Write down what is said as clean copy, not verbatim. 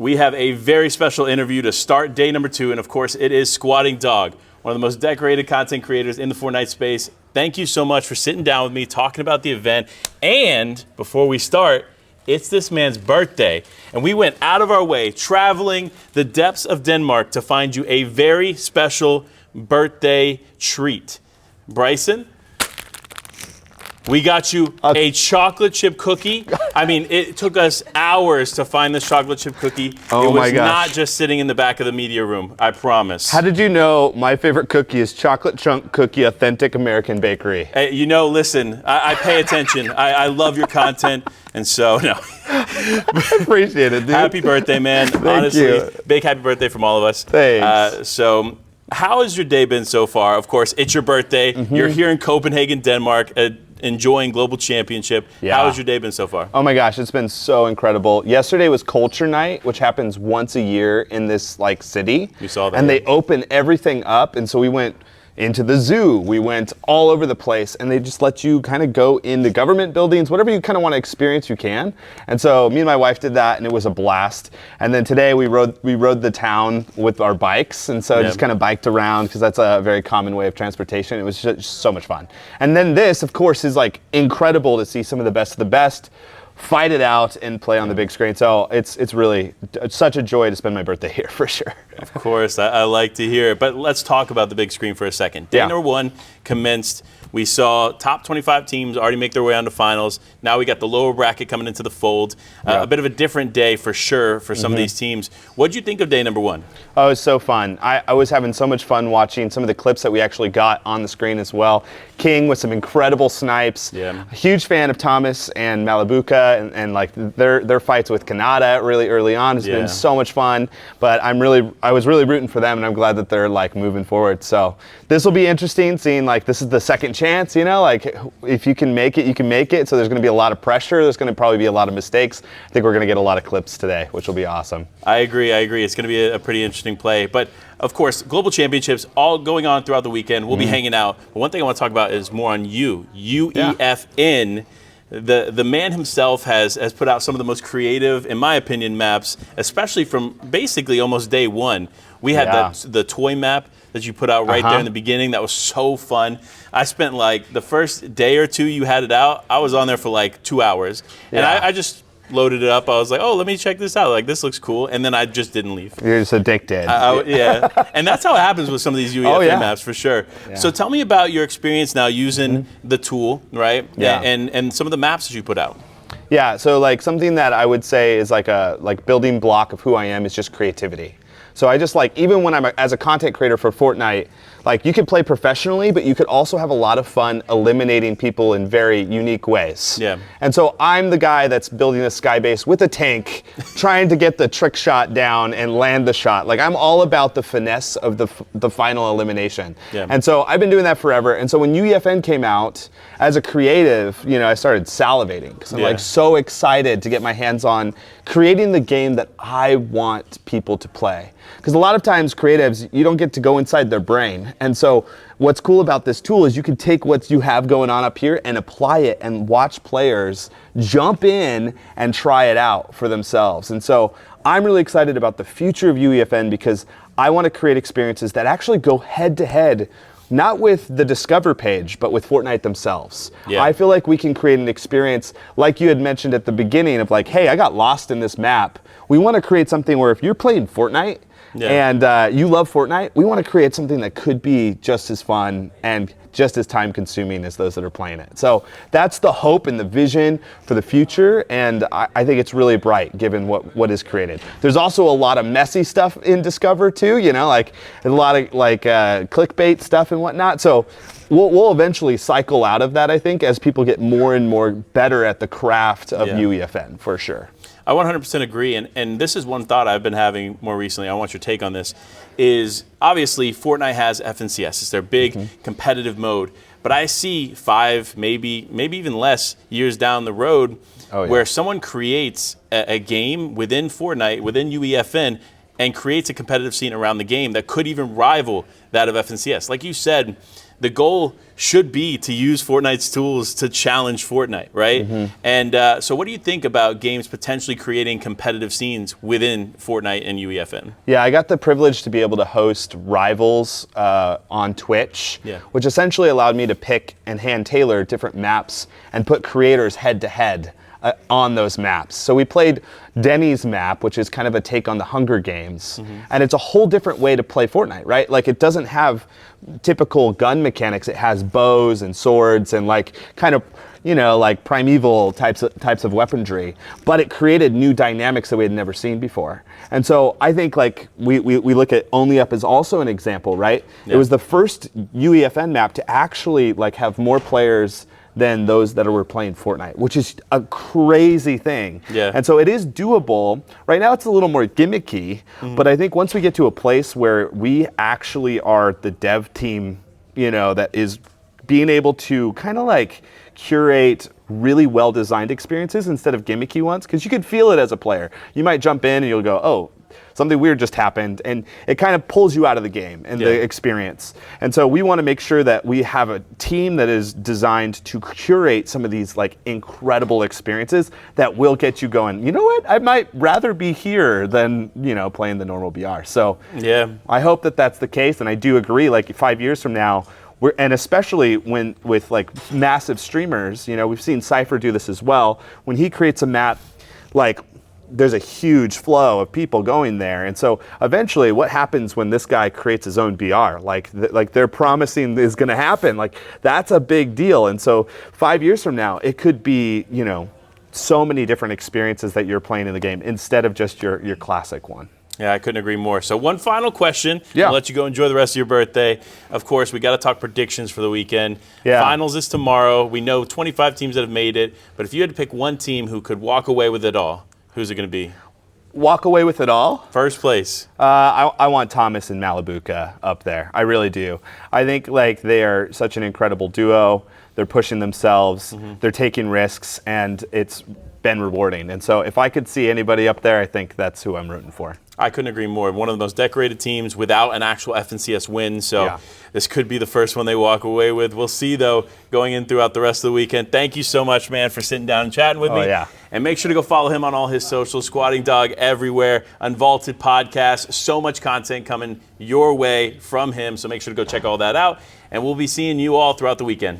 We have a very special interview to start day number 2, and of course it is SquatingDog, one of the most decorated content creators in the Fortnite space. Thank you so much for sitting down with me, talking about the event, and before we start, it's this man's birthday, and we went out of our way, traveling the depths of Denmark to find you a very special birthday treat. Bryson, we got you a chocolate chip cookie. I mean, it took us hours to find this chocolate chip cookie. Oh my gosh. It was not just sitting in the back of the media room, I promise. How did you know my favorite cookie is chocolate chunk cookie, authentic American bakery? Hey, you know, listen, I pay attention. I love your content, and so, no. I appreciate it, dude. Happy birthday, man. Honestly, you. Big happy birthday from all of us. Thanks. So, how has your day been so far? Of course, it's your birthday. You're here in Copenhagen, Denmark, enjoying Global Championship. Yeah. How has your day been so far? Oh my gosh, it's been so incredible. Yesterday was Culture Night, which happens once a year in this city. We saw that. And they open everything up, and so we went into the zoo. We went all over the place, and they just let you kind of go into government buildings, whatever you kind of want to experience, you can. And so me and my wife did that, and it was a blast. And then today we rode the town with our bikes, and so just kind of biked around because that's a very common way of transportation. It was just so much fun. And then this, of course, is like incredible to see some of the best fight it out and play on the big screen. So it's really such a joy to spend my birthday here for sure. Of course, I like to hear it. But let's talk about the big screen for a second. Day number 1 commenced. We saw top 25 teams already make their way on to finals. Now we got the lower bracket coming into the fold. A bit of a different day for sure for some of these teams. What did you think of day number 1? Oh, it was so fun. I was having so much fun watching some of the clips that we actually got on the screen as well. King with some incredible snipes. Yeah. Huge fan of Thomas and Malibuca and like their fights with Kanata really early on has been so much fun. But I was really rooting for them, and I'm glad that they're like moving forward. So this will be interesting, seeing like this is the second chance, you know, like if you can make it, you can make it. So there's going to be a lot of pressure. There's going to probably be a lot of mistakes. I think we're going to get a lot of clips today, which will be awesome. I agree. It's going to be a pretty interesting play. But of course, Global Championships all going on throughout the weekend. We'll be hanging out. But one thing I want to talk about is more on UEFN. The man himself has put out some of the most creative, in my opinion, maps, especially from basically almost day 1. We had the toy map that you put out right there in the beginning. That was so fun. I spent like the first day or 2 you had it out, I was on there for like 2 hours. And I just loaded it up. I was like, oh, let me check this out. Like, this looks cool. And then I just didn't leave. You're just addicted. And that's how it happens with some of these UEFN maps for sure. Yeah. So tell me about your experience now using the tool, right? Yeah. And some of the maps that you put out. Yeah, so like something that I would say is like a building block of who I am is just creativity. So I just like, even when I'm as a content creator for Fortnite, like you could play professionally, but you could also have a lot of fun eliminating people in very unique ways. Yeah. And so I'm the guy that's building a sky base with a tank, trying to get the trick shot down and land the shot. Like I'm all about the finesse of the final elimination. Yeah. And so I've been doing that forever. And so when UEFN came out, as a creative, you know, I started salivating because I'm like so excited to get my hands on creating the game that I want people to play. Because a lot of times creatives, you don't get to go inside their brain. And so what's cool about this tool is you can take what you have going on up here and apply it and watch players jump in and try it out for themselves. And so I'm really excited about the future of UEFN because I want to create experiences that actually go head to head, not with the Discover page, but with Fortnite themselves. Yeah. I feel like we can create an experience like you had mentioned at the beginning of like, hey, I got lost in this map. We want to create something where if you're playing Fortnite, and you love Fortnite, we want to create something that could be just as fun and just as time consuming as those that are playing it. So that's the hope and the vision for the future, and I think it's really bright given what is created. There's also a lot of messy stuff in Discover too, you know, like a lot of like clickbait stuff and whatnot. So we'll eventually cycle out of that, I think, as people get more and more better at the craft of UEFN for sure. I 100% agree, and this is one thought I've been having more recently. I want your take on this. Is obviously Fortnite has FNCS. It's their big competitive mode. But I see 5, maybe even less years down the road where someone creates a game within Fortnite, within UEFN, and creates a competitive scene around the game that could even rival that of FNCS. Like you said, the goal should be to use Fortnite's tools to challenge Fortnite, right? Mm-hmm. And so what do you think about games potentially creating competitive scenes within Fortnite and UEFN? Yeah, I got the privilege to be able to host Rivals on Twitch, which essentially allowed me to pick and hand tailor different maps and put creators head to head on those maps. So we played Denny's map, which is kind of a take on the Hunger Games, and it's a whole different way to play Fortnite, right? Like, it doesn't have typical gun mechanics. It has bows and swords and like kind of, you know, like primeval types of weaponry, but it created new dynamics that we had never seen before. And so I think like we look at Only Up as also an example, right? It was the first UEFN map to actually like have more players than those that were playing Fortnite, which is a crazy thing. Yeah. And so it is doable. Right now it's a little more gimmicky, but I think once we get to a place where we actually are the dev team, you know, that is being able to kind of like curate really well-designed experiences instead of gimmicky ones, because you could feel it as a player. You might jump in and you'll go, oh, something weird just happened, and it kind of pulls you out of the game and the experience. And so we want to make sure that we have a team that is designed to curate some of these like incredible experiences that will get you going, you know what, I might rather be here than, you know, playing the normal BR. So I hope that that's the case, and I do agree, like 5 years from now, and especially when with like massive streamers, you know, we've seen Cypher do this as well. When he creates a map, like there's a huge flow of people going there, and so eventually, what happens when this guy creates his own BR? Like they're promising is going to happen. Like that's a big deal, and so 5 years from now, it could be, you know, so many different experiences that you're playing in the game instead of just your classic one. Yeah, I couldn't agree more. So one final question. I'll let you go enjoy the rest of your birthday. Of course, we got to talk predictions for the weekend. Finals is tomorrow. We know 25 teams that have made it, but if you had to pick one team who could walk away with it all, who's it going to be? Walk away with it all? First place. I want Thomas and Malibuca up there. I really do. I think like they are such an incredible duo. They're pushing themselves. They're taking risks, and it's been rewarding. And so if I could see anybody up there, I think that's who I'm rooting for. I couldn't agree more. One of the most decorated teams without an actual FNCS win, so this could be the first one they walk away with. We'll see, though, going in throughout the rest of the weekend. Thank you so much, man, for sitting down and chatting with me. And make sure to go follow him on all his socials, SquatingDog everywhere, Unvaulted Podcast. So much content coming your way from him, so make sure to go check all that out. And we'll be seeing you all throughout the weekend.